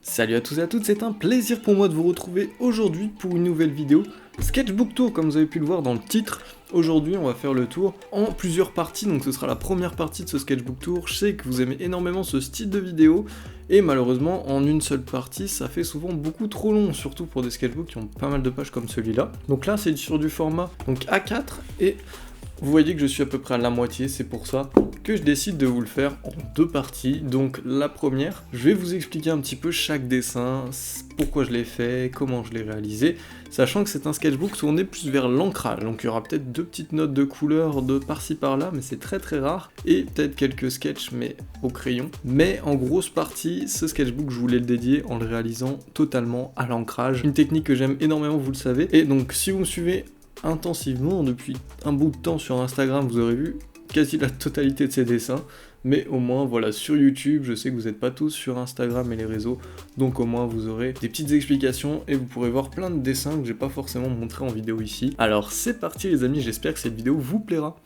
Salut à tous et à toutes, c'est un plaisir pour moi de vous retrouver aujourd'hui pour une nouvelle vidéo Sketchbook Tour, comme vous avez pu le voir dans le titre. Aujourd'hui on va faire le tour en plusieurs parties, donc ce sera la première partie de ce Sketchbook Tour. Je sais que vous aimez énormément ce style de vidéo, et malheureusement en une seule partie ça fait souvent beaucoup trop long, surtout pour des sketchbooks qui ont pas mal de pages comme celui-là. Donc là c'est sur du format donc A4, et vous voyez que je suis à peu près à la moitié, c'est pour ça que je décide de vous le faire en deux parties. Donc la première, je vais vous expliquer un petit peu chaque dessin, pourquoi je l'ai fait, comment je l'ai réalisé, sachant que c'est un sketchbook tourné plus vers l'ancrage, donc il y aura peut-être deux petites notes de couleur de par-ci par-là, mais c'est très très rare, et peut-être quelques sketchs mais au crayon. Mais en grosse partie, ce sketchbook je voulais le dédier en le réalisant totalement à l'ancrage, une technique que j'aime énormément, vous le savez, et donc si vous me suivez intensivement depuis un bout de temps sur Instagram, vous aurez vu quasi la totalité de ces dessins, mais au moins voilà, sur YouTube, je sais que vous n'êtes pas tous sur Instagram et les réseaux, donc au moins vous aurez des petites explications et vous pourrez voir plein de dessins que j'ai pas forcément montré en vidéo ici. Alors c'est parti les amis, j'espère que cette vidéo vous plaira.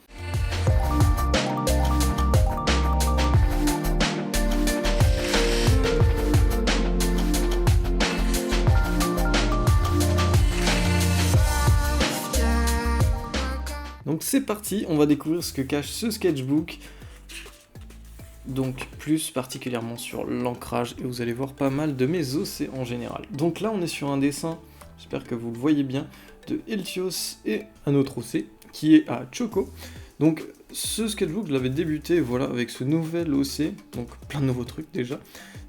Donc c'est parti, on va découvrir ce que cache ce sketchbook, donc plus particulièrement sur l'ancrage, et vous allez voir pas mal de mes OC en général. Donc là on est sur un dessin, j'espère que vous le voyez bien, de Eltios et un autre OC, qui est à Choco. Donc ce sketchbook je l'avais débuté voilà, avec ce nouvel OC, donc plein de nouveaux trucs déjà.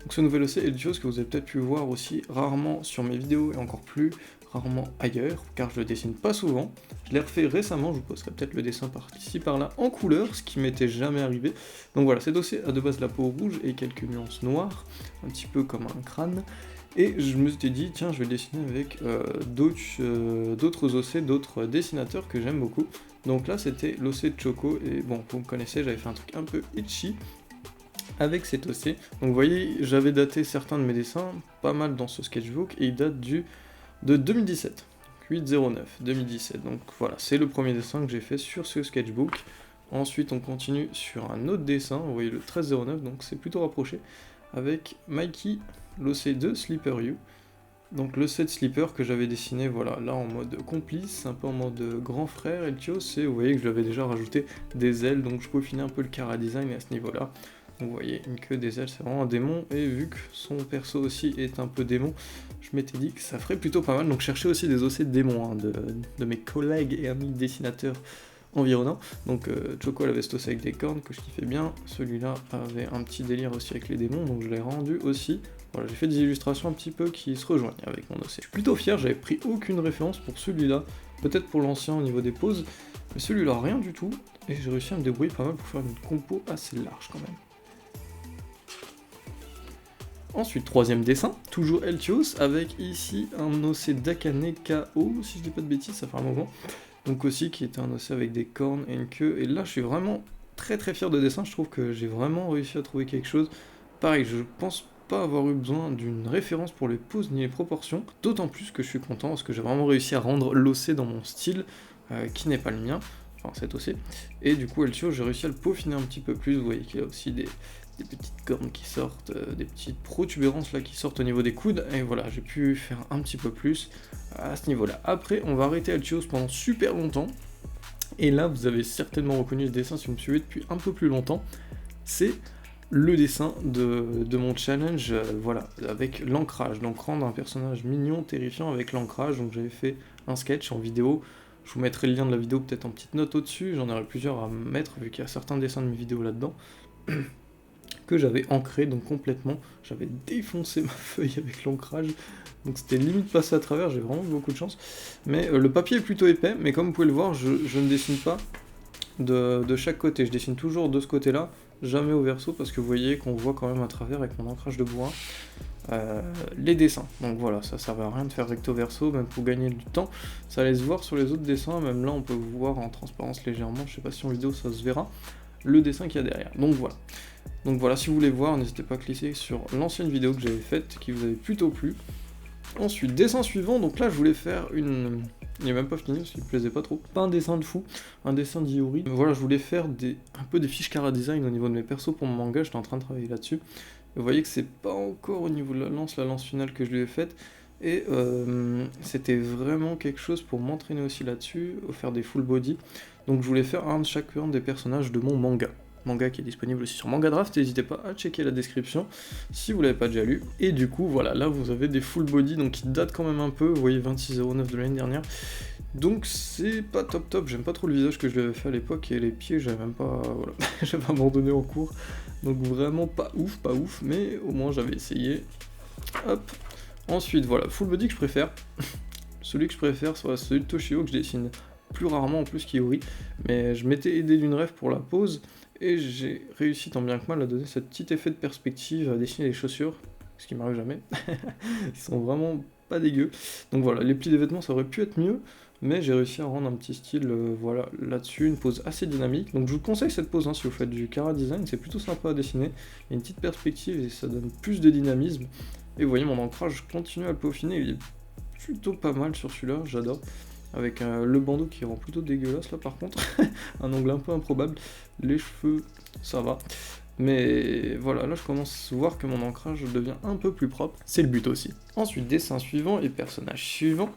Donc ce nouvel OC Eltios que vous avez peut-être pu voir aussi rarement sur mes vidéos et encore plus rarement ailleurs, car je le dessine pas souvent. Je l'ai refait récemment, je vous posterai peut-être le dessin par-ci par-là en couleur, ce qui m'était jamais arrivé. Donc voilà, cet OC a de base la peau rouge et quelques nuances noires, un petit peu comme un crâne. Et je me suis dit, tiens, je vais le dessiner avec d'autres OC, d'autres dessinateurs que j'aime beaucoup. Donc là, c'était l'OC de Choco, et bon, vous me connaissez, j'avais fait un truc un peu itchy avec cet OC. Donc vous voyez, j'avais daté certains de mes dessins, pas mal dans ce sketchbook, et il date de 2017. 8-09 2017, donc voilà, c'est le premier dessin que j'ai fait sur ce sketchbook. Ensuite on continue sur un autre dessin, vous voyez le 13-09, donc c'est plutôt rapproché, avec Mikey, l'OC2 Sleeper You. Donc le set Sleeper que j'avais dessiné, voilà, là en mode complice, un peu en mode grand frère, Eltios, et vous voyez que je lui avais déjà rajouté des ailes, donc je peaufinais un peu le chara design à ce niveau-là. Donc vous voyez, une queue, des ailes, c'est vraiment un démon, et vu que son perso aussi est un peu démon, je m'étais dit que ça ferait plutôt pas mal, donc chercher aussi des OC de démons, hein, de mes collègues et amis dessinateurs environnants. Donc Choco elle avait cet OC avec des cornes que je kiffais bien, celui-là avait un petit délire aussi avec les démons, donc je l'ai rendu aussi. Voilà, j'ai fait des illustrations un petit peu qui se rejoignent avec mon OC. Je suis plutôt fier, j'avais pris aucune référence pour celui-là, peut-être pour l'ancien au niveau des poses, mais celui-là rien du tout, et j'ai réussi à me débrouiller pas mal pour faire une compo assez large quand même. Ensuite, troisième dessin, toujours Eltios, avec ici un OC d'Akane KO, si je dis pas de bêtises, ça fait un moment. Donc aussi qui était un OC avec des cornes et une queue, et là je suis vraiment très très fier de dessin, je trouve que j'ai vraiment réussi à trouver quelque chose. Pareil, je pense pas avoir eu besoin d'une référence pour les poses ni les proportions, d'autant plus que je suis content parce que j'ai vraiment réussi à rendre l'OC dans mon style, qui n'est pas le mien, enfin cet OC, et du coup Eltios j'ai réussi à le peaufiner un petit peu plus, vous voyez qu'il y a aussi des petites cornes qui sortent, des petites protubérances là qui sortent au niveau des coudes, et voilà, j'ai pu faire un petit peu plus à ce niveau-là. Après, on va arrêter Eltios pendant super longtemps, et là, vous avez certainement reconnu le dessin si vous me suivez depuis un peu plus longtemps, c'est le dessin de mon challenge, voilà, avec l'ancrage, donc rendre un personnage mignon, terrifiant avec l'ancrage, donc j'avais fait un sketch en vidéo, je vous mettrai le lien de la vidéo peut-être en petite note au-dessus, j'en aurai plusieurs à mettre vu qu'il y a certains dessins de mes vidéos là-dedans, que j'avais ancré, donc complètement, j'avais défoncé ma feuille avec l'ancrage, donc c'était limite passé à travers, j'ai vraiment eu beaucoup de chance, mais le papier est plutôt épais, mais comme vous pouvez le voir, je ne dessine pas de chaque côté, je dessine toujours de ce côté-là, jamais au verso, parce que vous voyez qu'on voit quand même à travers avec mon ancrage de bois les dessins, donc voilà, ça servait à rien de faire recto verso, même pour gagner du temps, ça laisse voir sur les autres dessins, même là on peut voir en transparence légèrement, je sais pas si en vidéo ça se verra, le dessin qu'il y a derrière, donc voilà. Donc voilà, si vous voulez voir, n'hésitez pas à cliquer sur l'ancienne vidéo que j'avais faite, qui vous avait plutôt plu. Ensuite, dessin suivant, donc là je voulais faire une... Il n'est même pas fini parce qu'il me plaisait pas trop. Pas un dessin de fou, un dessin d'Iori. Voilà, je voulais faire un peu des fiches chara design au niveau de mes persos pour mon manga, j'étais en train de travailler là-dessus. Vous voyez que c'est pas encore au niveau de la lance finale que je lui ai faite. Et c'était vraiment quelque chose pour m'entraîner aussi là-dessus, faire des full body. Donc je voulais faire un de chacun des personnages de mon manga. Manga qui est disponible aussi sur Manga Draft, n'hésitez pas à checker la description si vous l'avez pas déjà lu. Et du coup, voilà, là vous avez des full body, donc qui datent quand même un peu, vous voyez 26,09 de l'année dernière. Donc c'est pas top, j'aime pas trop le visage que je lui avais fait à l'époque, et les pieds j'avais même pas, voilà, j'avais abandonné en cours. Donc vraiment pas ouf, mais au moins j'avais essayé. Hop. Ensuite, voilà, full body que je préfère. Celui que je préfère sera celui de Toshio que je dessine plus rarement en plus qu'Iori. Mais je m'étais aidé d'une rêve pour la pose et j'ai réussi tant bien que mal à donner ce petit effet de perspective à dessiner les chaussures, ce qui m'arrive jamais. Ils sont vraiment pas dégueux. Donc voilà, les plis des vêtements ça aurait pu être mieux, mais j'ai réussi à rendre un petit style voilà, là-dessus, une pose assez dynamique. Donc je vous conseille cette pose hein, si vous faites du Kara Design, c'est plutôt sympa à dessiner. Il y a une petite perspective et ça donne plus de dynamisme. Et vous voyez mon ancrage continue à le peaufiner, il est plutôt pas mal sur celui-là, j'adore. Avec le bandeau qui rend plutôt dégueulasse là par contre, un angle un peu improbable. Les cheveux, ça va. Mais voilà, là je commence à voir que mon ancrage devient un peu plus propre, c'est le but aussi. Ensuite, dessin suivant et personnage suivant,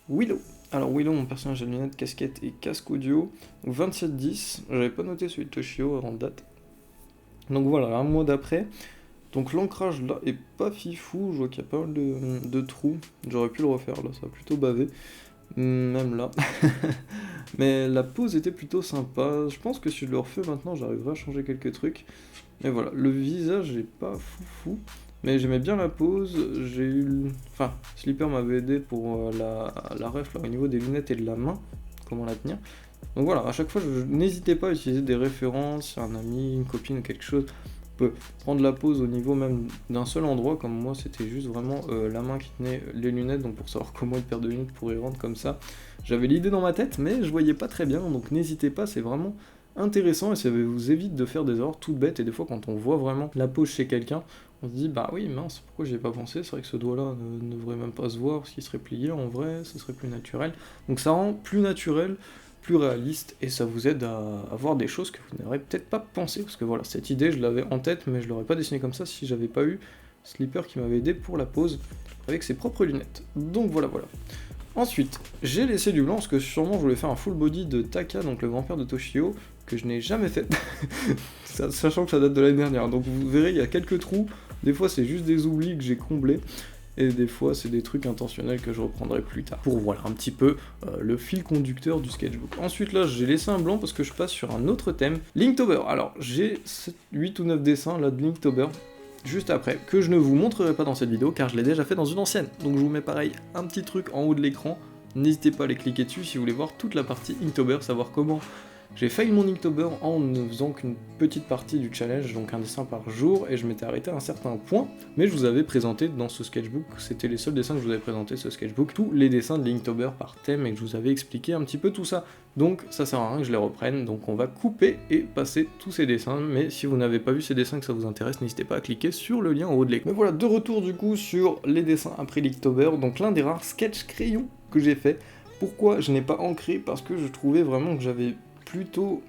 Willow. Alors Willow, mon personnage à lunettes, casquette et casque audio, 27-10, j'avais pas noté celui de Toshio en date. Donc voilà, un mois d'après. Donc l'ancrage là est pas fifou, je vois qu'il y a pas mal de trous, j'aurais pu le refaire là, ça a plutôt bavé, même là. Mais la pose était plutôt sympa, je pense que si je le refais maintenant j'arriverai à changer quelques trucs. Mais voilà, le visage est pas foufou, mais j'aimais bien la pose, j'ai eu... Enfin, Slipper m'avait aidé pour la ref là, au niveau des lunettes et de la main, comment la tenir. Donc voilà, à chaque fois, n'hésitez pas à utiliser des références, un ami, une copine ou quelque chose. On peut prendre la pose au niveau même d'un seul endroit, comme moi c'était juste vraiment la main qui tenait les lunettes, donc pour savoir comment une paire de lunettes pourrait rendre comme ça. J'avais l'idée dans ma tête, mais je voyais pas très bien, donc n'hésitez pas, c'est vraiment intéressant et ça vous évite de faire des erreurs toutes bêtes. Et des fois, quand on voit vraiment la pose chez quelqu'un, on se dit bah oui, mince, pourquoi j'y ai pas pensé? C'est vrai que ce doigt-là ne devrait même pas se voir, parce qu'il serait plié en vrai, ce serait plus naturel. Donc ça rend plus naturel, plus réaliste, et ça vous aide à avoir des choses que vous n'aurez peut-être pas pensé, parce que voilà, cette idée je l'avais en tête, mais je l'aurais pas dessinée comme ça si j'avais pas eu Slipper qui m'avait aidé pour la pose avec ses propres lunettes. Donc voilà. Ensuite, j'ai laissé du blanc parce que sûrement je voulais faire un full body de Taka, donc le grand-père de Toshio, que je n'ai jamais fait, sachant que ça date de l'année dernière. Donc vous verrez, il y a quelques trous, des fois c'est juste des oublis que j'ai comblés, et des fois c'est des trucs intentionnels que je reprendrai plus tard, pour voilà un petit peu le fil conducteur du sketchbook. Ensuite là, j'ai laissé un blanc parce que je passe sur un autre thème, Linktober. Alors j'ai 8 ou 9 dessins là de Linktober, juste après, que je ne vous montrerai pas dans cette vidéo car je l'ai déjà fait dans une ancienne. Donc je vous mets pareil un petit truc en haut de l'écran, n'hésitez pas à aller cliquer dessus si vous voulez voir toute la partie Inktober, savoir comment j'ai failli mon Inktober en ne faisant qu'une petite partie du challenge, donc un dessin par jour, et je m'étais arrêté à un certain point, mais je vous avais présenté dans ce sketchbook, c'était les seuls dessins que je vous avais présenté, ce sketchbook, tous les dessins de Linktober par thème, et que je vous avais expliqué un petit peu tout ça. Donc ça sert à rien que je les reprenne, donc on va couper et passer tous ces dessins, mais si vous n'avez pas vu ces dessins et que ça vous intéresse, n'hésitez pas à cliquer sur le lien en haut de l'écran. Mais voilà, de retour du coup sur les dessins après Linktober, donc l'un des rares sketch crayons que j'ai fait. Pourquoi je n'ai pas ancré? Parce que je trouvais vraiment que j'avais plutôt,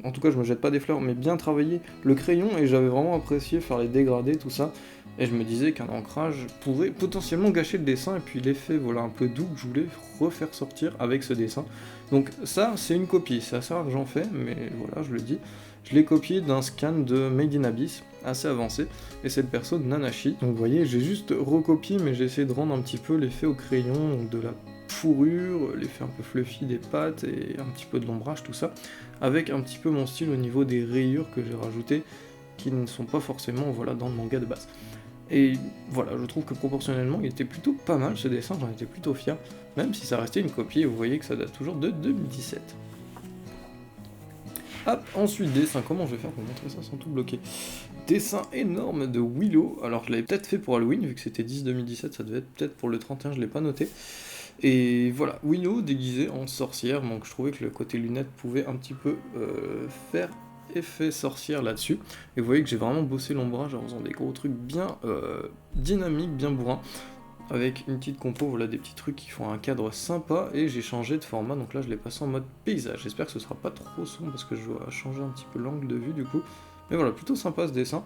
en tout cas je me jette pas des fleurs, mais bien travaillé le crayon, et j'avais vraiment apprécié faire les dégradés, tout ça, et je me disais qu'un ancrage pourrait potentiellement gâcher le dessin, et puis l'effet voilà un peu doux que je voulais refaire sortir avec ce dessin. Donc ça c'est une copie, c'est assez rare que j'en fais, mais voilà je le dis, je l'ai copié d'un scan de Made in Abyss, assez avancé, et c'est le perso de Nanashi. Donc vous voyez, j'ai juste recopié, mais j'ai essayé de rendre un petit peu l'effet au crayon, donc de la fourrure, l'effet un peu fluffy des pattes et un petit peu de l'ombrage, tout ça, avec un petit peu mon style au niveau des rayures que j'ai rajouté, qui ne sont pas forcément voilà, dans le manga de base. Et voilà, je trouve que proportionnellement il était plutôt pas mal ce dessin, j'en étais plutôt fier, même si ça restait une copie, et vous voyez que ça date toujours de 2017. Hop, ensuite dessin, comment je vais faire pour montrer ça sans tout bloquer? Dessin énorme de Willow, alors je l'avais peut-être fait pour Halloween, vu que c'était 10-2017, ça devait être peut-être pour le 31, je l'ai pas noté. Et voilà, Willow déguisée en sorcière, donc je trouvais que le côté lunettes pouvait un petit peu faire effet sorcière là-dessus. Et vous voyez que j'ai vraiment bossé l'ombrage en faisant des gros trucs bien dynamiques, bien bourrins, avec une petite compo, voilà des petits trucs qui font un cadre sympa, et j'ai changé de format, donc là je l'ai passé en mode paysage. J'espère que ce sera pas trop sombre parce que je dois changer un petit peu l'angle de vue du coup. Mais voilà, plutôt sympa ce dessin.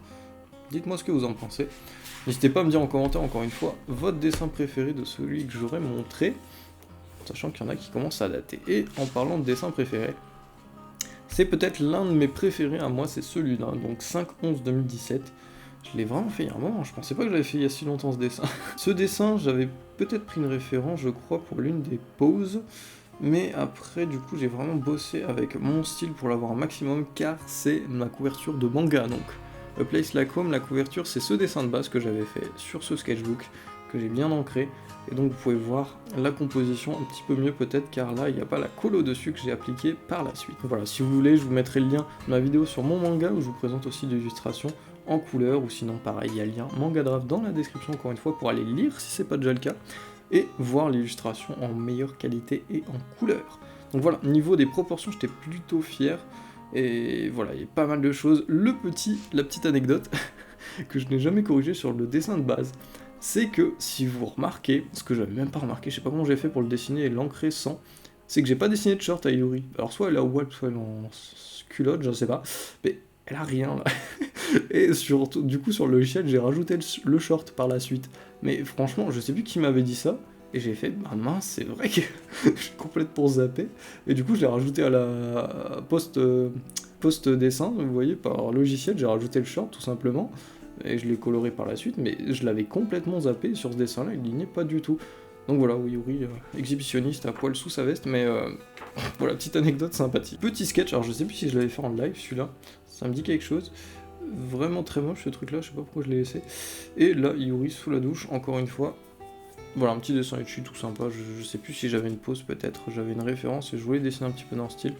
Dites-moi ce que vous en pensez. N'hésitez pas à me dire en commentaire, encore une fois, votre dessin préféré de celui que j'aurais montré, sachant qu'il y en a qui commencent à dater. Et en parlant de dessin préféré, c'est peut-être l'un de mes préférés à moi, c'est celui-là, donc 5/11/2017. Je l'ai vraiment fait il y a un moment, je pensais pas que j'avais fait il y a si longtemps ce dessin. Ce dessin, j'avais peut-être pris une référence, je crois, pour l'une des poses, mais après, du coup, j'ai vraiment bossé avec mon style pour l'avoir un maximum, car c'est ma couverture de manga, donc. A Place Like Home, la couverture, c'est ce dessin de base que j'avais fait sur ce sketchbook, que j'ai bien ancré, et donc vous pouvez voir la composition un petit peu mieux peut-être, car là, il n'y a pas la colo dessus que j'ai appliquée par la suite. Voilà, si vous voulez, je vous mettrai le lien de ma vidéo sur mon manga, où je vous présente aussi des illustrations en couleur, ou sinon pareil, il y a le lien Manga Draft dans la description encore une fois pour aller lire si c'est pas déjà le cas, et voir l'illustration en meilleure qualité et en couleur. Donc voilà, niveau des proportions, j'étais plutôt fier, et voilà, il y a pas mal de choses. La petite anecdote, que je n'ai jamais corrigée sur le dessin de base, c'est que si vous remarquez, ce que j'avais même pas remarqué, je sais pas comment j'ai fait pour le dessiner et l'ancrer sans, c'est que j'ai pas dessiné de short à Yuri. Alors soit elle a web, soit elle est en culotte, je sais pas, mais elle a rien là. Et surtout, du coup, sur le logiciel, j'ai rajouté le short par la suite. Mais franchement, je sais plus qui m'avait dit ça, et j'ai fait, bah mince, c'est vrai que je suis complètement zappé. Et du coup, je l'ai rajouté à la post-dessin, vous voyez, par logiciel, j'ai rajouté le short tout simplement, et je l'ai coloré par la suite, mais je l'avais complètement zappé, sur ce dessin-là, il n'y est pas du tout. Donc voilà, oui, exhibitionniste à poil sous sa veste, mais voilà, petite anecdote sympathique. Petit sketch, alors je sais plus si je l'avais fait en live, celui-là, ça me dit quelque chose. Vraiment très moche ce truc là, je sais pas pourquoi je l'ai laissé. Et là, Yuri sous la douche, encore une fois. Voilà, un petit dessin Ecchi tout sympa, je sais plus si j'avais une pause peut-être, j'avais une référence et je voulais dessiner un petit peu dans le style.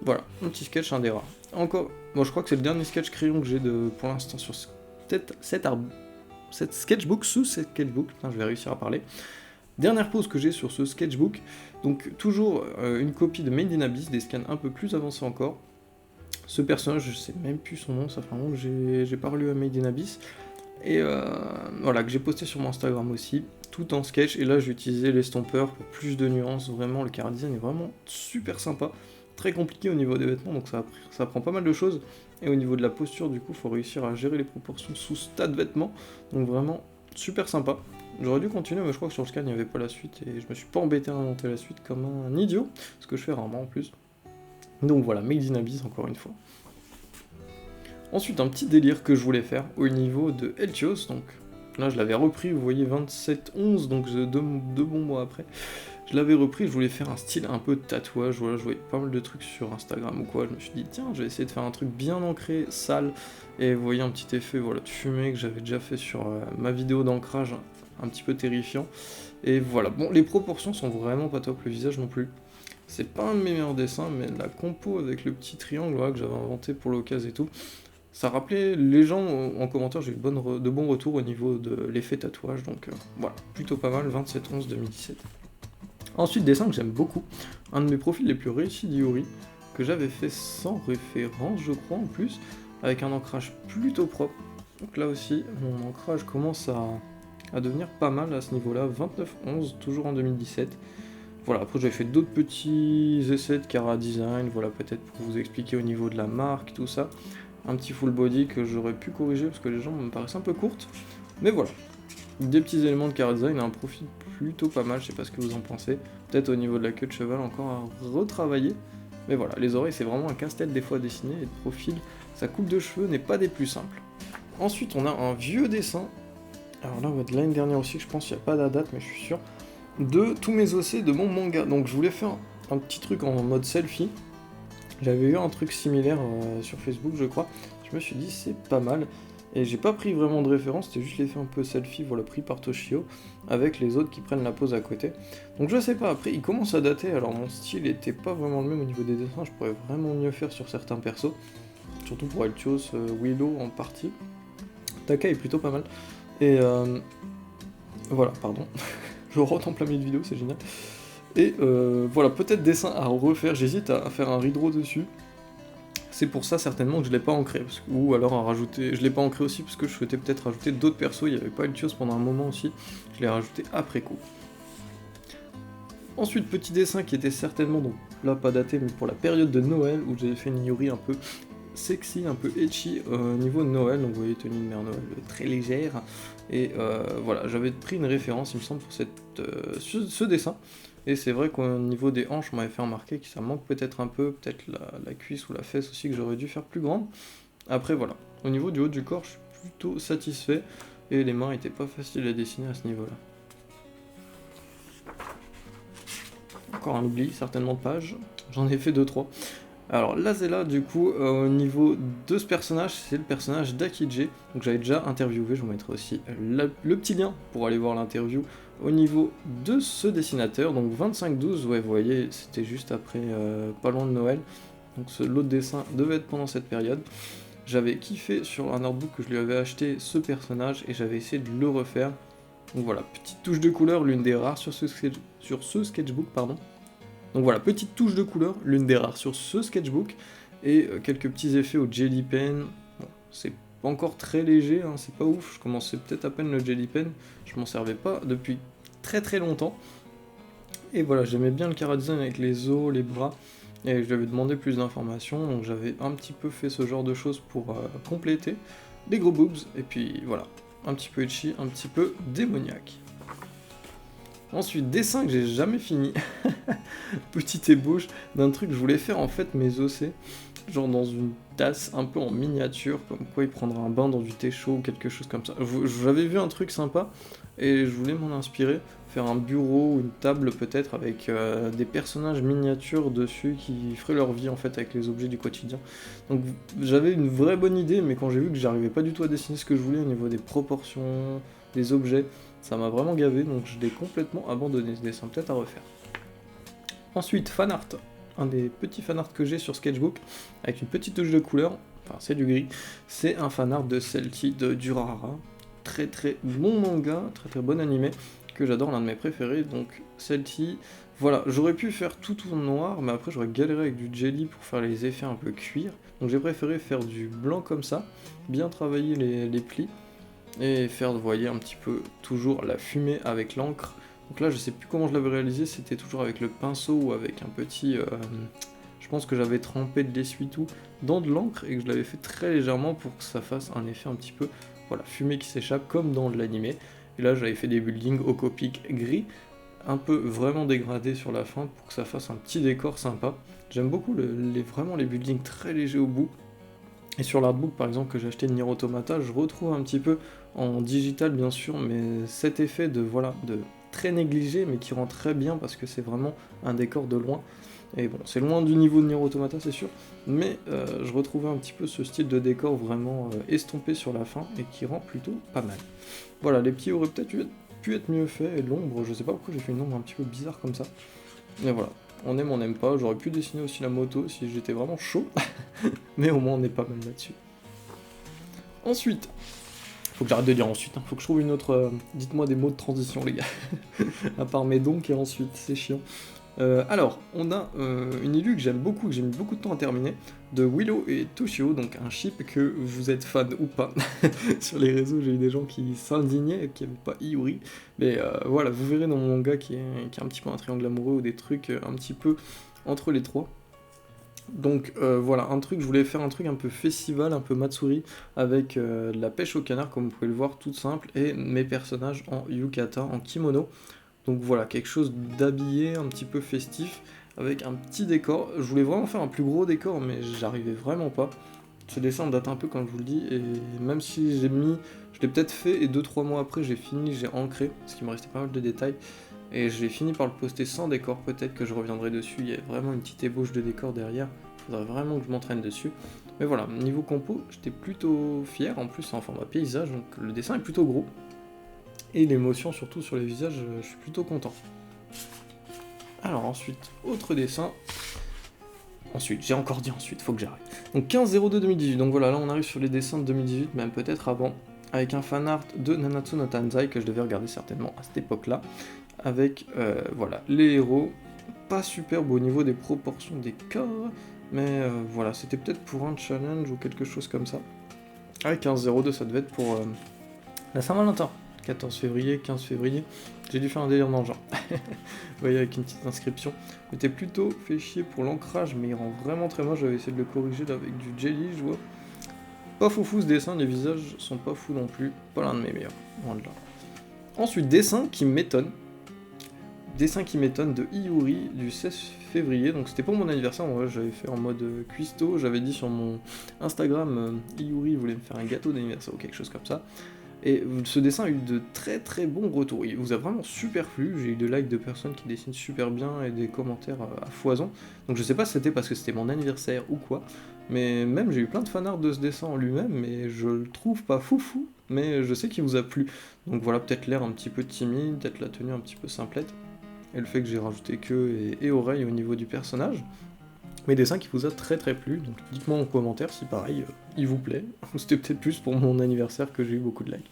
Voilà, un petit sketch, un des rares. Encore, moi je crois que c'est le dernier sketch crayon que j'ai pour l'instant sur cette sketchbook, sous cette sketchbook, putain, je vais réussir à parler. Dernière pause que j'ai sur ce sketchbook, donc toujours une copie de Made in Abyss, des scans un peu plus avancés encore. Ce personnage, je sais même plus son nom, ça fait un moment que j'ai pas relu à Made in Abyss. Et voilà, que j'ai posté sur mon Instagram aussi, tout en sketch. Et là, j'ai utilisé l'estompeur pour plus de nuances. Vraiment, le chara design est vraiment super sympa. Très compliqué au niveau des vêtements, donc ça prend pas mal de choses. Et au niveau de la posture, du coup, faut réussir à gérer les proportions sous ce tas de vêtements. Donc vraiment, super sympa. J'aurais dû continuer, mais je crois que sur le scan, il n'y avait pas la suite. Et je me suis pas embêté à inventer la suite comme un idiot, ce que je fais rarement en plus. Donc voilà, Made in Abyss encore une fois. Ensuite, un petit délire que je voulais faire au niveau de Eltios, donc là je l'avais repris, vous voyez 27/11, donc deux bons mois après. Je l'avais repris, je voulais faire un style un peu de tatouage, voilà, je voyais pas mal de trucs sur Instagram ou quoi, je me suis dit tiens, je vais essayer de faire un truc bien ancré, sale, et vous voyez un petit effet voilà, de fumée que j'avais déjà fait sur ma vidéo d'ancrage, un petit peu terrifiant. Et voilà, bon, les proportions sont vraiment pas top, le visage non plus. C'est pas un de mes meilleurs dessins, mais la compo avec le petit triangle voilà, que j'avais inventé pour l'occasion et tout, ça rappelait les gens en commentaire, j'ai eu de bons retours au niveau de l'effet tatouage, donc voilà, plutôt pas mal, 27/11/2017. Ensuite, dessin que j'aime beaucoup, un de mes profils les plus réussis d'Yuri, que j'avais fait sans référence, je crois en plus, avec un ancrage plutôt propre. Donc là aussi, mon ancrage commence à devenir pas mal à ce niveau-là, 29/11, toujours en 2017. Voilà, après j'avais fait d'autres petits essais de chara design, voilà, peut-être pour vous expliquer au niveau de la marque, tout ça. Un petit full body que j'aurais pu corriger parce que les jambes me paraissent un peu courtes. Mais voilà, des petits éléments de chara design, un profil plutôt pas mal, je sais pas ce que vous en pensez. Peut-être au niveau de la queue de cheval encore à retravailler. Mais voilà, les oreilles c'est vraiment un casse-tête des fois à dessiner, et de profil, sa coupe de cheveux n'est pas des plus simples. Ensuite on a un vieux dessin, alors là de l'année dernière aussi, je pense qu'il n'y a pas la date mais je suis sûr, de tous mes OC de mon manga. Donc je voulais faire un petit truc en mode selfie. J'avais eu un truc similaire sur Facebook je crois. Je me suis dit c'est pas mal. Et j'ai pas pris vraiment de référence, c'était juste l'effet un peu selfie, voilà, pris par Toshio, avec les autres qui prennent la pose à côté. Donc je sais pas, après il commence à dater, alors mon style était pas vraiment le même au niveau des dessins, je pourrais vraiment mieux faire sur certains persos. Surtout pour Eltios, Willow en partie. Taka est plutôt pas mal. Et voilà, pardon. Je rentre en plein milieu de vidéo, c'est génial. Et voilà, peut-être dessin à refaire, j'hésite à faire un redraw dessus. C'est pour ça certainement que je l'ai pas ancré, ou alors à rajouter, je l'ai pas ancré aussi parce que je souhaitais peut-être rajouter d'autres persos, il n'y avait pas Eltios pendant un moment aussi, je l'ai rajouté après coup. Ensuite, petit dessin qui était certainement, donc là pas daté, mais pour la période de Noël, où j'avais fait une Yuri un peu sexy, un peu etchi au niveau de Noël, donc vous voyez tenue de Mère Noël très légère, et voilà, j'avais pris une référence il me semble pour ce dessin, et c'est vrai qu'au niveau des hanches on m'avait fait remarquer que ça manque peut-être un peu, peut-être la cuisse ou la fesse aussi que j'aurais dû faire plus grande. Après voilà, au niveau du haut du corps je suis plutôt satisfait, et les mains étaient pas faciles à dessiner à ce niveau là. Encore un oubli, certainement de pages, j'en ai fait 2-3. Alors Lazella du coup au niveau de ce personnage, c'est le personnage d'Akije, donc j'avais déjà interviewé, je vous mettrai aussi le petit lien pour aller voir l'interview au niveau de ce dessinateur, donc 25-12, ouais vous voyez c'était juste après pas loin de Noël, donc l'autre dessin devait être pendant cette période. J'avais kiffé sur un artbook que je lui avais acheté ce personnage et j'avais essayé de le refaire, donc voilà, petite touche de couleur, l'une des rares sur ce sketchbook, pardon. Donc voilà, petite touche de couleur, l'une des rares sur ce sketchbook, et quelques petits effets au jelly pen. Bon, c'est pas encore très léger, hein, c'est pas ouf, je commençais peut-être à peine le jelly pen, je m'en servais pas depuis très très longtemps. Et voilà, j'aimais bien le chara-design avec les os, les bras, et je lui avais demandé plus d'informations, donc j'avais un petit peu fait ce genre de choses pour compléter. Des gros boobs, et puis voilà, un petit peu etchi, un petit peu démoniaque. Ensuite, dessin que j'ai jamais fini. Petite ébauche d'un truc que je voulais faire en fait mes OC. Genre dans une tasse un peu en miniature, comme quoi il prendra un bain dans du thé chaud ou quelque chose comme ça. J'avais vu un truc sympa et je voulais m'en inspirer. Faire un bureau ou une table peut-être avec des personnages miniatures dessus qui feraient leur vie en fait avec les objets du quotidien. Donc j'avais une vraie bonne idée, mais quand j'ai vu que j'arrivais pas du tout à dessiner ce que je voulais au niveau des proportions, des objets, ça m'a vraiment gavé, donc je l'ai complètement abandonné ce dessin, peut-être à refaire. Ensuite, fanart, un des petits fanarts que j'ai sur Sketchbook, avec une petite touche de couleur, enfin c'est du gris, c'est un fanart de Celty de Durarara, très très bon manga, très très bon animé, que j'adore, l'un de mes préférés, donc Celty, voilà, j'aurais pu faire tout en noir, mais après j'aurais galéré avec du jelly pour faire les effets un peu cuir, donc j'ai préféré faire du blanc comme ça, bien travailler les plis, et faire, vous voyez, un petit peu toujours la fumée avec l'encre. Donc là je sais plus comment je l'avais réalisé, c'était toujours avec le pinceau ou avec un petit... je pense que j'avais trempé de l'essuie-tout dans de l'encre et que je l'avais fait très légèrement pour que ça fasse un effet un petit peu, voilà, fumée qui s'échappe comme dans l'animé. Et là j'avais fait des buildings au Copic gris, un peu vraiment dégradés sur la fin pour que ça fasse un petit décor sympa. J'aime beaucoup vraiment les buildings très légers au bout. Et sur l'artbook par exemple que j'ai acheté de Nier Automata, je retrouve un petit peu en digital bien sûr, mais cet effet de voilà, de très négligé mais qui rend très bien parce que c'est vraiment un décor de loin. Et bon, c'est loin du niveau de Nier Automata c'est sûr, mais je retrouvais un petit peu ce style de décor vraiment estompé sur la fin et qui rend plutôt pas mal. Voilà, les pieds auraient peut-être pu être mieux faits, et l'ombre, je sais pas pourquoi j'ai fait une ombre un petit peu bizarre comme ça. Mais voilà, on aime, on n'aime pas, j'aurais pu dessiner aussi la moto si j'étais vraiment chaud, mais au moins on est pas mal là-dessus. Ensuite, faut que j'arrête de dire ensuite, hein. Faut que je trouve une autre... dites-moi des mots de transition les gars, à part mes donc et ensuite, c'est chiant. Alors, on a une illu que j'aime beaucoup, que j'ai mis beaucoup de temps à terminer, de Willow et Toshio, donc un ship que vous êtes fan ou pas. Sur les réseaux, j'ai eu des gens qui s'indignaient et qui n'avaient pas Iuri, mais voilà, vous verrez dans mon manga qui est un petit peu un triangle amoureux ou des trucs un petit peu entre les trois. Donc voilà, je voulais faire un truc un peu festival, un peu Matsuri, avec de la pêche au canard, comme vous pouvez le voir, toute simple, et mes personnages en yukata, en kimono. Donc voilà, quelque chose d'habillé, un petit peu festif, avec un petit décor. Je voulais vraiment faire un plus gros décor, mais j'arrivais vraiment pas. Ce dessin date un peu, comme je vous le dis, et même si je l'ai peut-être fait, et 2-3 mois après, j'ai fini, j'ai ancré, parce qu'il me restait pas mal de détails, et j'ai fini par le poster sans décor, peut-être que je reviendrai dessus, il y a vraiment une petite ébauche de décor derrière, il faudrait vraiment que je m'entraîne dessus. Mais voilà, niveau compo, j'étais plutôt fier, en plus c'est en format paysage, donc le dessin est plutôt gros. Et l'émotion surtout sur les visages, je suis plutôt content. Alors ensuite, autre dessin. Ensuite, j'ai encore dit ensuite, faut que j'arrête. Donc 15-02-2018, donc voilà, là on arrive sur les dessins de 2018, même peut-être avant, avec un fanart de Nanatsu no Tansei que je devais regarder certainement à cette époque-là, avec voilà, les héros, pas superbe au niveau des proportions des corps, mais voilà, c'était peut-être pour un challenge ou quelque chose comme ça. Avec 15-02, ça devait être pour la Saint-Valentin. 14 février, 15 février, j'ai dû faire un délire dans le genre. Vous voyez, avec une petite inscription. Mais t'es plutôt fait chier pour l'ancrage, mais il rend vraiment très moche. J'avais essayé de le corriger là, avec du jelly, je vois. Pas foufou ce dessin, les visages sont pas fous non plus. Pas l'un de mes meilleurs, loin de là. Ensuite, dessin qui m'étonne. Dessin qui m'étonne de Iuri du 16 février, donc c'était pour mon anniversaire, en vrai j'avais fait en mode cuistot, j'avais dit sur mon Instagram, Iuri voulait me faire un gâteau d'anniversaire ou quelque chose comme ça, et ce dessin a eu de très très bons retours, il vous a vraiment super plu, j'ai eu des likes de personnes qui dessinent super bien et des commentaires à foison, donc je sais pas si c'était parce que c'était mon anniversaire ou quoi, mais même j'ai eu plein de fanarts de ce dessin en lui-même, mais je le trouve pas foufou, mais je sais qu'il vous a plu, donc voilà, peut-être l'air un petit peu timide, peut-être la tenue un petit peu simplette, et le fait que j'ai rajouté queue et oreille au niveau du personnage, mais dessin qui vous a très très plu, donc dites-moi en commentaire si pareil, il vous plaît, ou c'était peut-être plus pour mon anniversaire que j'ai eu beaucoup de likes.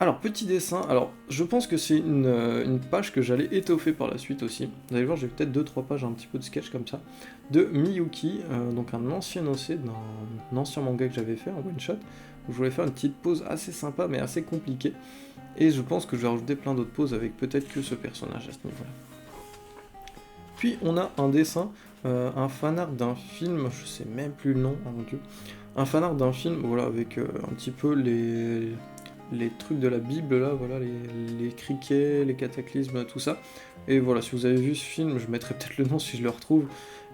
Alors, petit dessin, alors je pense que c'est une page que j'allais étoffer par la suite aussi, vous allez voir j'ai peut-être 2-3 pages, un petit peu de sketch comme ça, de Miyuki, donc un ancien OC d'un ancien manga que j'avais fait, un one-shot, où je voulais faire une petite pause assez sympa mais assez compliquée, et je pense que je vais rajouter plein d'autres poses avec peut-être que ce personnage à ce niveau-là. Puis on a un dessin, un fanart d'un film, je sais même plus le nom, oh mon dieu, un fanart d'un film, voilà, avec un petit peu les trucs de la Bible là, voilà, les criquets, les cataclysmes, tout ça. Et voilà, si vous avez vu ce film, je mettrai peut-être le nom si je le retrouve.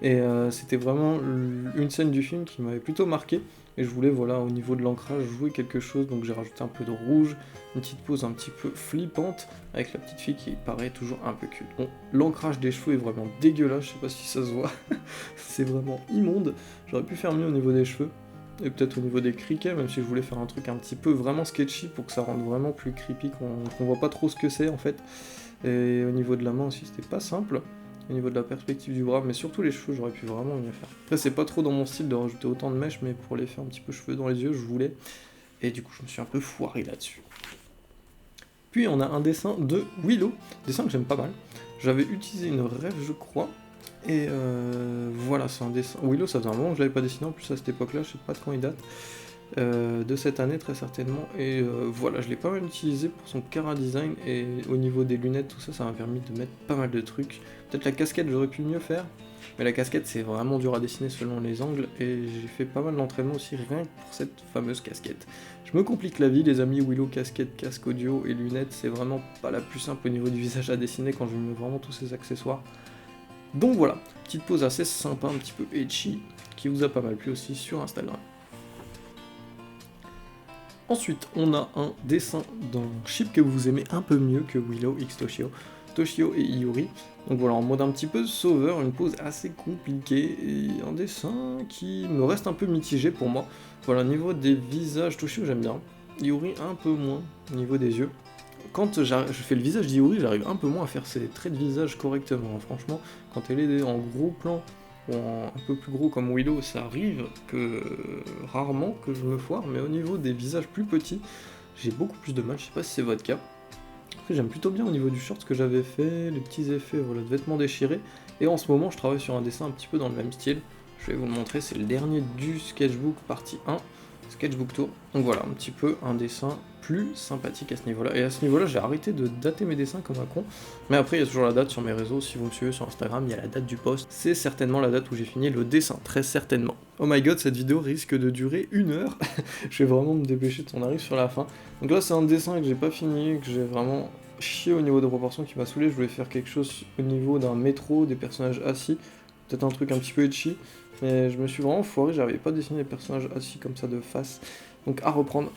Et c'était vraiment une scène du film qui m'avait plutôt marqué. Et je voulais, voilà, au niveau de l'ancrage, jouer quelque chose, donc j'ai rajouté un peu de rouge, une petite pose un petit peu flippante, avec la petite fille qui paraît toujours un peu cute. Bon, l'ancrage des cheveux est vraiment dégueulasse, je sais pas si ça se voit, c'est vraiment immonde, j'aurais pu faire mieux au niveau des cheveux, et peut-être au niveau des criquets, même si je voulais faire un truc un petit peu vraiment sketchy pour que ça rende vraiment plus creepy, qu'on voit pas trop ce que c'est en fait. Et au niveau de la main aussi, c'était pas simple. Au niveau de la perspective du bras, mais surtout les cheveux, j'aurais pu vraiment mieux faire. Après, c'est pas trop dans mon style de rajouter autant de mèches, mais pour les faire un petit peu cheveux dans les yeux, je voulais. Et du coup, je me suis un peu foiré là-dessus. Puis, on a un dessin de Willow, dessin que j'aime pas mal. J'avais utilisé une rêve, je crois. Et voilà, c'est un dessin. Willow, ça faisait un moment que je l'avais pas dessiné, en plus à cette époque-là, je sais pas de quand il date. De cette année très certainement, et voilà, je l'ai pas mal utilisé pour son Cara design, et au niveau des lunettes, tout ça, ça m'a permis de mettre pas mal de trucs. Peut-être la casquette, j'aurais pu mieux faire, mais la casquette, c'est vraiment dur à dessiner selon les angles, et j'ai fait pas mal d'entraînement aussi, rien que pour cette fameuse casquette. Je me complique la vie, les amis, Willow, casquette, casque audio et lunettes, c'est vraiment pas la plus simple au niveau du visage à dessiner quand je mets vraiment tous ces accessoires. Donc voilà, petite pose assez sympa, un petit peu edgy, qui vous a pas mal plu aussi sur Instagram. Ensuite, on a un dessin d'un ship que vous aimez un peu mieux que Willow x Toshio, Toshio et Iuri. Donc voilà, en mode un petit peu sauveur, une pose assez compliquée, et un dessin qui me reste un peu mitigé pour moi. Voilà, au niveau des visages, Toshio j'aime bien, Iuri un peu moins, au niveau des yeux. Quand je fais le visage d'Iuri, j'arrive un peu moins à faire ses traits de visage correctement, franchement, quand elle est en gros plan, ou un peu plus gros comme Willow, ça arrive que rarement que je me foire, mais au niveau des visages plus petits, j'ai beaucoup plus de mal, je sais pas si c'est votre cas. Après j'aime plutôt bien au niveau du short ce que j'avais fait, les petits effets voilà, de vêtements déchirés, et en ce moment je travaille sur un dessin un petit peu dans le même style, je vais vous le montrer, c'est le dernier du sketchbook partie 1, sketchbook tour, donc voilà, un petit peu un dessin plus sympathique à ce niveau-là, et à ce niveau-là j'ai arrêté de dater mes dessins comme un con, mais après il y a toujours la date sur mes réseaux, si vous me suivez sur Instagram, il y a la date du post, c'est certainement la date où j'ai fini le dessin, très certainement. Oh my god, cette vidéo risque de durer 1 heure, je vais vraiment me dépêcher, on arrive sur la fin. Donc là c'est un dessin que j'ai pas fini, que j'ai vraiment chié au niveau des proportions qui m'a saoulé, je voulais faire quelque chose au niveau d'un métro, des personnages assis, peut-être un truc un petit peu edgy, mais je me suis vraiment foiré, j'arrivais pas à dessiner les personnages assis comme ça de face, donc à reprendre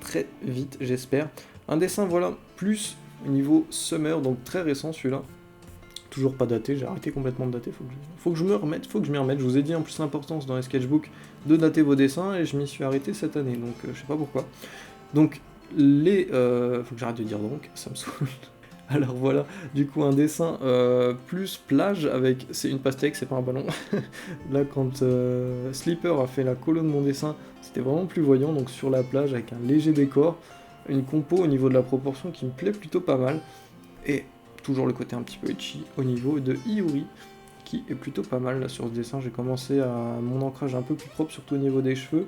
très vite j'espère. Un dessin voilà, plus au niveau summer, donc très récent celui-là, toujours pas daté, j'ai arrêté complètement de dater, faut que je me remette, faut que je m'y remette, je vous ai dit en plus l'importance dans les sketchbooks de dater vos dessins, et je m'y suis arrêté cette année, donc je sais pas pourquoi. Donc faut que j'arrête de dire donc, ça me saoule. Alors voilà, du coup un dessin plus plage avec, c'est une pastèque, c'est pas un ballon. Là quand Sleeper a fait la colonne de mon dessin, c'était vraiment plus voyant, donc sur la plage avec un léger décor, une compo au niveau de la proportion qui me plaît plutôt pas mal, et toujours le côté un petit peu itchy au niveau de Iuri, qui est plutôt pas mal là sur ce dessin. J'ai commencé à mon ancrage un peu plus propre, surtout au niveau des cheveux,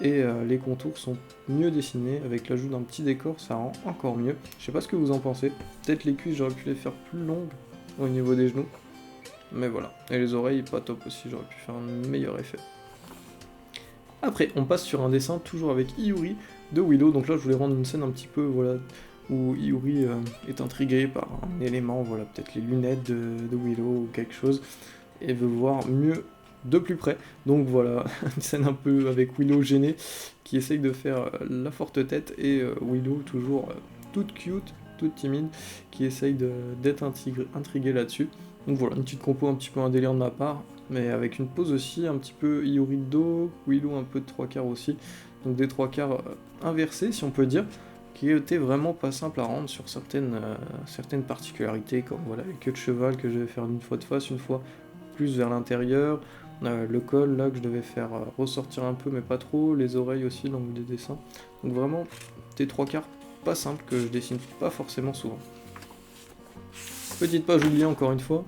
et les contours sont mieux dessinés, avec l'ajout d'un petit décor, ça rend encore mieux. Je sais pas ce que vous en pensez, peut-être les cuisses j'aurais pu les faire plus longues au niveau des genoux, mais voilà. Et les oreilles, pas top aussi, j'aurais pu faire un meilleur effet. Après, on passe sur un dessin toujours avec Iuri de Willow, donc là je voulais rendre une scène un petit peu, voilà, où Iuri est intrigué par un élément, voilà, peut-être les lunettes de Willow ou quelque chose, et veut voir mieux de plus près. Donc voilà, une scène un peu avec Willow gênée, qui essaye de faire la forte tête, et Willow toujours toute cute, toute timide, qui essaye d'être intriguée là-dessus. Donc voilà, une petite compo, un petit peu un délire de ma part, mais avec une pose aussi un petit peu Iuri de dos, Willow un peu de 3/4 aussi, donc des 3/4 inversés si on peut dire, qui était vraiment pas simple à rendre sur certaines particularités, comme voilà les queues de cheval que je devais faire une fois de face, une fois plus vers l'intérieur, le col là que je devais faire ressortir un peu mais pas trop, les oreilles aussi, l'angle des dessins, donc vraiment des 3/4 pas simples que je dessine pas forcément souvent. Petite page oubliée encore une fois.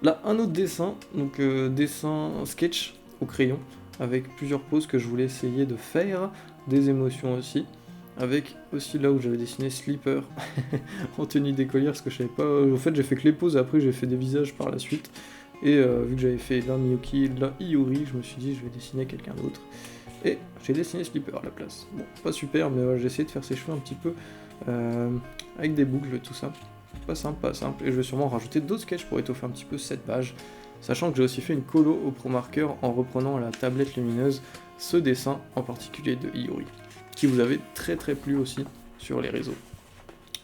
Là, un autre dessin, donc dessin sketch au crayon, avec plusieurs poses que je voulais essayer de faire, des émotions aussi, avec aussi là où j'avais dessiné Sleeper en tenue d'écolière, parce que je savais pas, en fait j'ai fait que les poses, et après j'ai fait des visages par la suite, et vu que j'avais fait là Miyuki, là Iuri, je me suis dit je vais dessiner quelqu'un d'autre, et j'ai dessiné Sleeper à la place. Bon, pas super, mais j'ai essayé de faire ses cheveux un petit peu, avec des boucles, tout ça. Pas simple, et je vais sûrement rajouter d'autres sketchs pour étoffer un petit peu cette page, sachant que j'ai aussi fait une colo au Pro Marker en reprenant à la tablette lumineuse ce dessin en particulier de Iuri, qui vous avait très plu aussi sur les réseaux.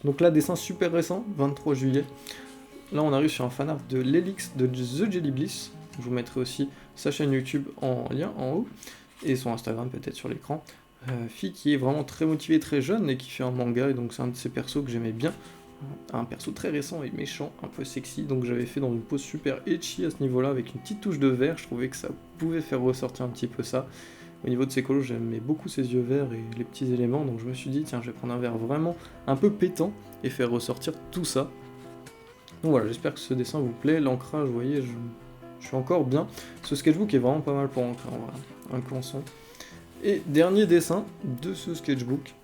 Donc là, dessin super récent, 23 juillet, là on arrive sur un fanart de l'Elix de The Jelly Bliss, je vous mettrai aussi sa chaîne YouTube en lien en haut, et son Instagram peut-être sur l'écran, fille qui est vraiment très motivée, très jeune, et qui fait un manga, et donc c'est un de ses persos que j'aimais bien, un perso très récent et méchant, un peu sexy, donc j'avais fait dans une pose super etchy à ce niveau-là, avec une petite touche de vert, je trouvais que ça pouvait faire ressortir un petit peu ça. Au niveau de ses colos, j'aimais beaucoup ses yeux verts et les petits éléments, donc je me suis dit, tiens, je vais prendre un vert vraiment un peu pétant et faire ressortir tout ça. Donc voilà, j'espère que ce dessin vous plaît, l'ancrage, vous voyez, je suis encore bien. Ce sketchbook est vraiment pas mal pour ancrer, en vrai, un canson. Et dernier dessin de ce sketchbook,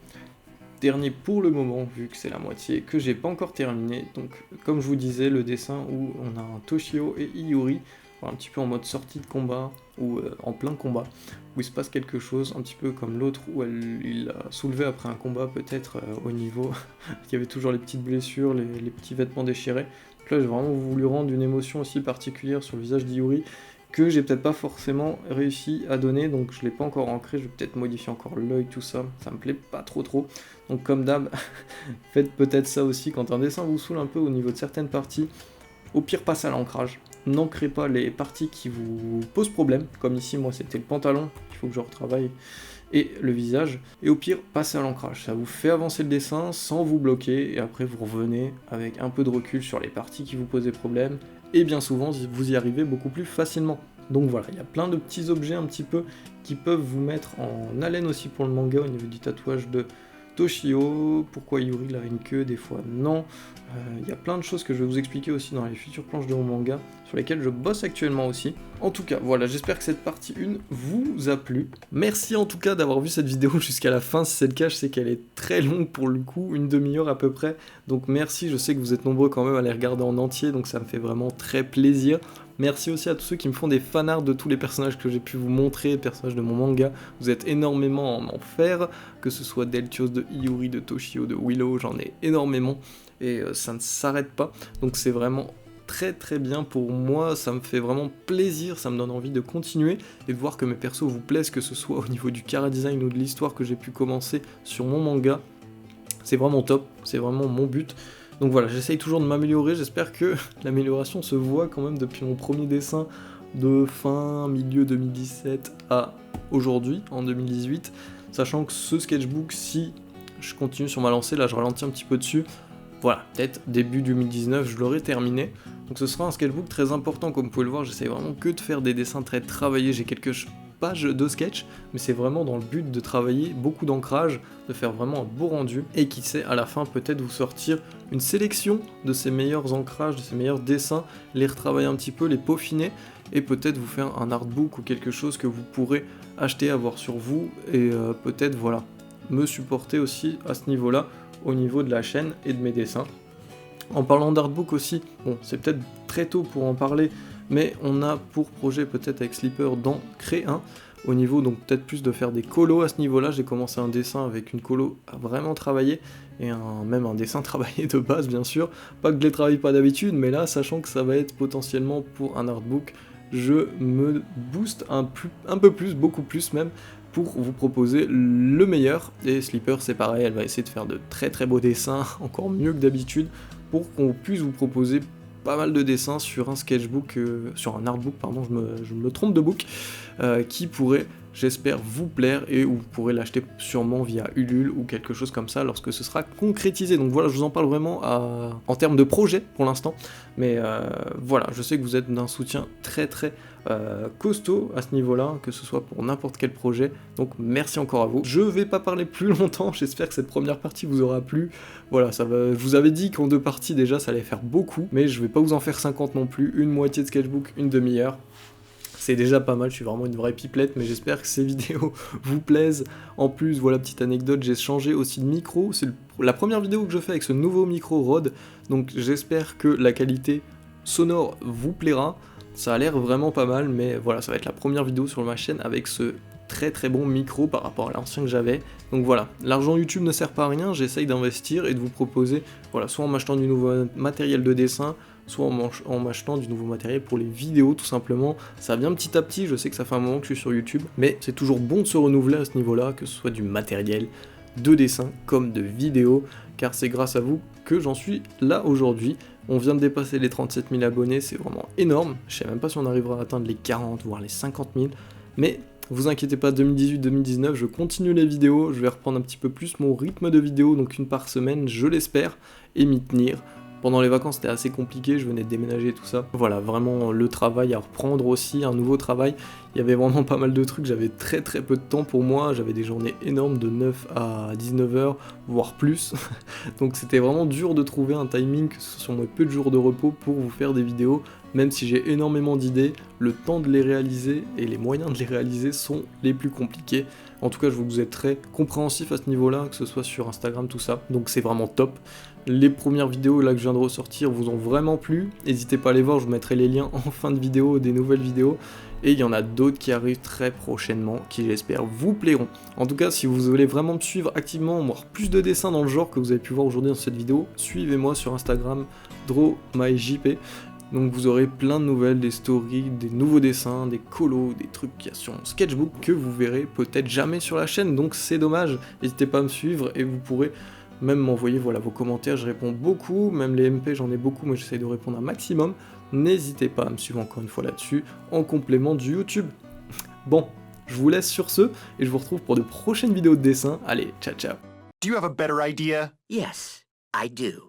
dernier pour le moment, vu que c'est la moitié, que j'ai pas encore terminé. Donc, comme je vous disais, le dessin où on a un Toshio et Iuri, un petit peu en mode sortie de combat, ou en plein combat, où il se passe quelque chose, un petit peu comme l'autre, où il a soulevé après un combat, peut-être au niveau, il y avait toujours les petites blessures, les petits vêtements déchirés. Donc là, j'ai vraiment voulu rendre une émotion aussi particulière sur le visage d'Iuri, que j'ai peut-être pas forcément réussi à donner, donc je l'ai pas encore ancré, je vais peut-être modifier encore l'œil, tout ça, ça me plaît pas trop. Donc comme d'hab, faites peut-être ça aussi, quand un dessin vous saoule un peu au niveau de certaines parties, au pire passez à l'ancrage, n'ancrez pas les parties qui vous posent problème, comme ici moi c'était le pantalon, il faut que je retravaille, et le visage, et au pire passez à l'ancrage, ça vous fait avancer le dessin sans vous bloquer, et après vous revenez avec un peu de recul sur les parties qui vous posaient problème, et bien souvent vous y arrivez beaucoup plus facilement. Donc voilà, il y a plein de petits objets un petit peu qui peuvent vous mettre en haleine aussi pour le manga au niveau du tatouage de Toshio, pourquoi Yuri il a une queue, des fois non. Il y a plein de choses que je vais vous expliquer aussi dans les futures planches de mon manga, sur lesquelles je bosse actuellement aussi. En tout cas, voilà, j'espère que cette partie 1 vous a plu. Merci en tout cas d'avoir vu cette vidéo jusqu'à la fin, si c'est le cas, je sais qu'elle est très longue pour le coup, une demi-heure à peu près. Donc merci, je sais que vous êtes nombreux quand même à les regarder en entier, donc ça me fait vraiment très plaisir. Merci aussi à tous ceux qui me font des fanarts de tous les personnages que j'ai pu vous montrer, les personnages de mon manga. Vous êtes énormément à m'en faire, que ce soit d'Eltios, de Iuri, de Toshio, de Willow, j'en ai énormément. Et ça ne s'arrête pas, donc c'est vraiment très bien pour moi, ça me fait vraiment plaisir, ça me donne envie de continuer et de voir que mes persos vous plaisent, que ce soit au niveau du chara design ou de l'histoire que j'ai pu commencer sur mon manga. C'est vraiment top, c'est vraiment mon but. Donc voilà, j'essaye toujours de m'améliorer, j'espère que l'amélioration se voit quand même depuis mon premier dessin de milieu 2017 à aujourd'hui, en 2018, sachant que ce sketchbook, si je continue sur ma lancée, là je ralentis un petit peu dessus, voilà, peut-être début 2019, je l'aurai terminé. Donc ce sera un sketchbook très important, comme vous pouvez le voir, j'essaye vraiment que de faire des dessins très travaillés, j'ai quelques pages de sketch, mais c'est vraiment dans le but de travailler beaucoup d'ancrage, de faire vraiment un beau rendu, et qui sait, à la fin peut-être vous sortir une sélection de ces meilleurs ancrages, de ces meilleurs dessins, les retravailler un petit peu, les peaufiner, et peut-être vous faire un artbook ou quelque chose que vous pourrez acheter, avoir sur vous, et peut-être voilà, me supporter aussi à ce niveau-là, au niveau de la chaîne et de mes dessins. En parlant d'artbook aussi, bon c'est peut-être très tôt pour en parler, mais on a pour projet peut-être avec Sleeper d'en créer un, au niveau donc peut-être plus de faire des colos à ce niveau-là. J'ai commencé un dessin avec une colo à vraiment travailler, et même un dessin travaillé de base bien sûr, pas que je les travaille pas d'habitude, mais là sachant que ça va être potentiellement pour un artbook, je me booste un peu plus, beaucoup plus même, pour vous proposer le meilleur. Et Sleeper c'est pareil, elle va essayer de faire de très très beaux dessins, encore mieux que d'habitude, pour qu'on puisse vous proposer pas mal de dessins sur un sketchbook, sur un artbook, pardon, je me trompe de book, qui pourrait, j'espère, vous plaire, et où vous pourrez l'acheter sûrement via Ulule ou quelque chose comme ça lorsque ce sera concrétisé. Donc voilà, je vous en parle vraiment en termes de projet pour l'instant, mais voilà, je sais que vous êtes d'un soutien très très costaud à ce niveau-là, que ce soit pour n'importe quel projet, donc merci encore à vous. Je vais pas parler plus longtemps, j'espère que cette première partie vous aura plu. Voilà, ça va, je vous avais dit qu'en 2 parties déjà ça allait faire beaucoup, mais je vais pas vous en faire 50 non plus, une moitié de sketchbook, une demi-heure. C'est déjà pas mal, je suis vraiment une vraie pipelette, mais j'espère que ces vidéos vous plaisent. En plus, voilà, petite anecdote, j'ai changé aussi de micro, c'est la première vidéo que je fais avec ce nouveau micro Rode, donc j'espère que la qualité sonore vous plaira. Ça a l'air vraiment pas mal, mais voilà, ça va être la première vidéo sur ma chaîne avec ce très très bon micro par rapport à l'ancien que j'avais. Donc voilà, l'argent YouTube ne sert pas à rien, j'essaye d'investir et de vous proposer, voilà, soit en m'achetant du nouveau matériel de dessin, soit en m'achetant du nouveau matériel pour les vidéos tout simplement. Ça vient petit à petit, je sais que ça fait un moment que je suis sur YouTube, mais c'est toujours bon de se renouveler à ce niveau-là, que ce soit du matériel, de dessin comme de vidéos, car c'est grâce à vous que j'en suis là aujourd'hui. On vient de dépasser les 37 000 abonnés, c'est vraiment énorme. Je sais même pas si on arrivera à atteindre les 40, voire les 50 000, mais vous inquiétez pas, 2018-2019, je continue les vidéos, je vais reprendre un petit peu plus mon rythme de vidéo, donc une par semaine, je l'espère, et m'y tenir. Pendant les vacances, c'était assez compliqué, je venais de déménager et tout ça. Voilà, vraiment le travail à reprendre aussi, un nouveau travail. Il y avait vraiment pas mal de trucs, j'avais très très peu de temps pour moi, j'avais des journées énormes de 9 à 19 heures, voire plus. Donc c'était vraiment dur de trouver un timing, que ce soit sur mes peu de jours de repos, pour vous faire des vidéos. Même si j'ai énormément d'idées, le temps de les réaliser et les moyens de les réaliser sont les plus compliqués. En tout cas, je vous êtes très compréhensif à ce niveau-là, que ce soit sur Instagram, tout ça. Donc c'est vraiment top. Les premières vidéos là que je viens de ressortir vous ont vraiment plu. N'hésitez pas à les voir, je vous mettrai les liens en fin de vidéo, des nouvelles vidéos. Et il y en a d'autres qui arrivent très prochainement, qui j'espère vous plairont. En tout cas, si vous voulez vraiment me suivre activement, voir plus de dessins dans le genre que vous avez pu voir aujourd'hui dans cette vidéo, suivez-moi sur Instagram, DrawMyJP. Donc vous aurez plein de nouvelles, des stories, des nouveaux dessins, des colos, des trucs qu'il y a sur mon sketchbook que vous verrez peut-être jamais sur la chaîne, donc c'est dommage. N'hésitez pas à me suivre et vous pourrez même m'envoyer voilà, vos commentaires, je réponds beaucoup, même les MP j'en ai beaucoup, mais j'essaie de répondre un maximum. N'hésitez pas à me suivre encore une fois là-dessus, en complément du YouTube. Bon, je vous laisse sur ce, et je vous retrouve pour de prochaines vidéos de dessin. Allez, ciao ciao. Do you have a better idea? Yes, I do.